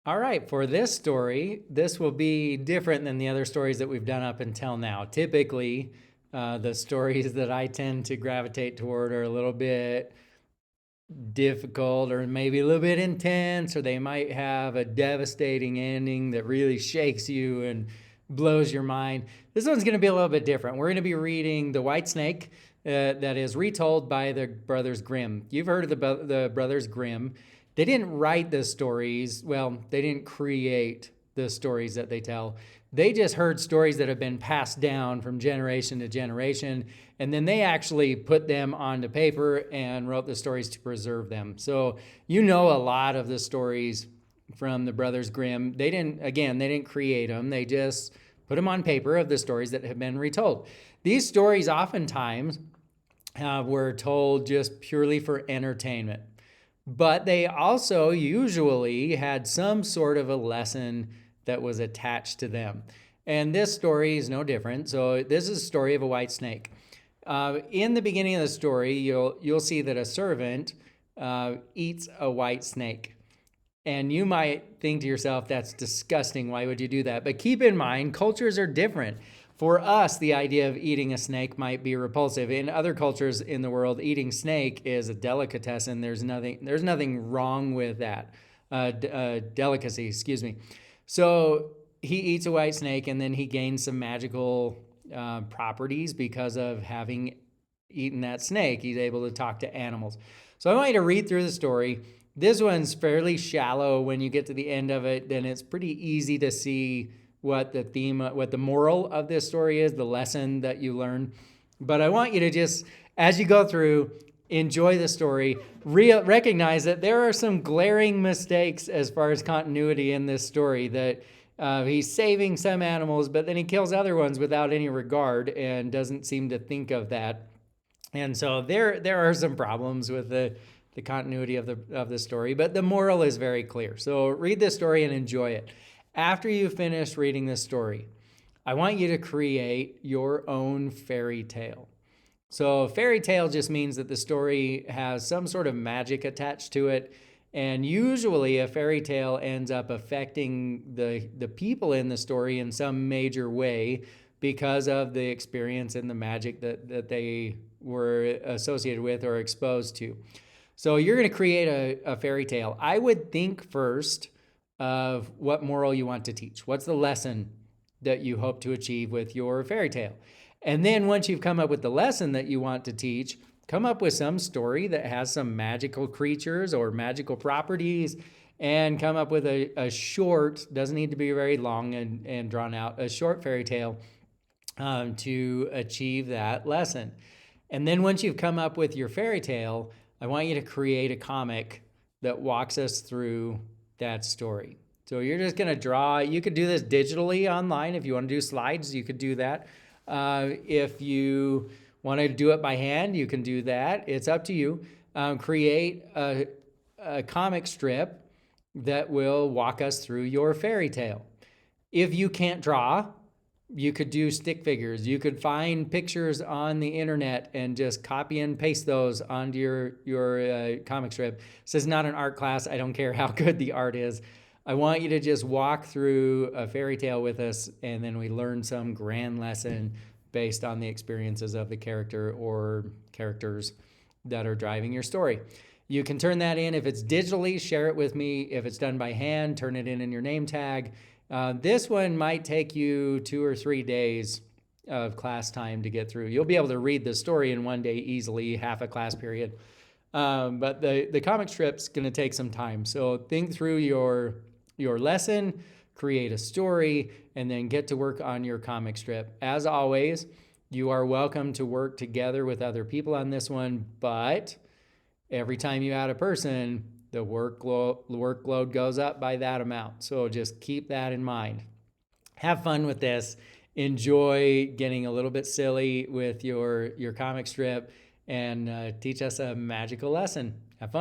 All right, for this story, this will be different than the other stories that we've done up until now. Typically, the stories that I tend to gravitate toward are a little bit difficult or maybe a little bit intense, or they might have a devastating ending that really shakes you and blows your mind. This one's going to be a little bit different. We're going to be reading The White Snake, that is retold by the Brothers Grimm. You've heard of the Brothers Grimm. They didn't write the stories. Well, they didn't create the stories that they tell. They just heard stories that have been passed down from generation to generation, and then they actually put them onto paper and wrote the stories to preserve them. So you know a lot of the stories from the Brothers Grimm. They didn't create them. They just put them on paper of the stories that have been retold. These stories oftentimes were told just purely for entertainment, but they also usually had some sort of a lesson that was attached to them. And this story is no different. So this is a story of a white snake. In the beginning of the story, you'll see that a servant eats a white snake. And you might think to yourself, that's disgusting. Why would you do that? But keep in mind, cultures are different. For us, the idea of eating a snake might be repulsive. In other cultures in the world, eating snake is a delicatessen. There's nothing wrong with that. Delicacy, excuse me. So he eats a white snake, and then he gains some magical properties because of having eaten that snake. He's able to talk to animals. So I want you to read through the story. This one's fairly shallow. When you get to the end of it, then it's pretty easy to see what the moral of this story is, the lesson that you learn. But I want you to just, as you go through, enjoy the story, recognize that there are some glaring mistakes as far as continuity in this story, that he's saving some animals, but then he kills other ones without any regard and doesn't seem to think of that. And so there are some problems with the continuity of the story, but the moral is very clear. So read this story and enjoy it. After you finish reading this story, I want you to create your own fairy tale. So fairy tale just means that the story has some sort of magic attached to it. And usually a fairy tale ends up affecting the people in the story in some major way because of the experience and the magic that they were associated with or exposed to. So you're going to create a fairy tale. I would think first of what moral you want to teach. What's the lesson that you hope to achieve with your fairy tale? And then once you've come up with the lesson that you want to teach, come up with some story that has some magical creatures or magical properties, and come up with a short, doesn't need to be very long and drawn out, a short fairy tale to achieve that lesson. And then once you've come up with your fairy tale, I want you to create a comic that walks us through that story. So you're just going to draw. You could do this digitally online. If you want to do slides, you could do that. If you want to do it by hand, you can do that. It's up to you. Create a comic strip that will walk us through your fairy tale. If you can't draw, you could do stick figures. You could find pictures on the internet and just copy and paste those onto your comic strip. This is not an art class. I don't care how good the art is. I want you to just walk through a fairy tale with us, and then we learn some grand lesson based on the experiences of the character or characters that are driving your story. You can turn that in. If it's digitally, share it with me. If it's done by hand, turn it in your name tag. This one might take you 2 or 3 days of class time to get through. You'll be able to read the story in one day easily, half a class period. But the comic strip's going to take some time. So think through your lesson, create a story, and then get to work on your comic strip. As always, you are welcome to work together with other people on this one, but every time you add a person, the workload goes up by that amount. So just keep that in mind. Have fun with this. Enjoy getting a little bit silly with your comic strip, and teach us a magical lesson. Have fun.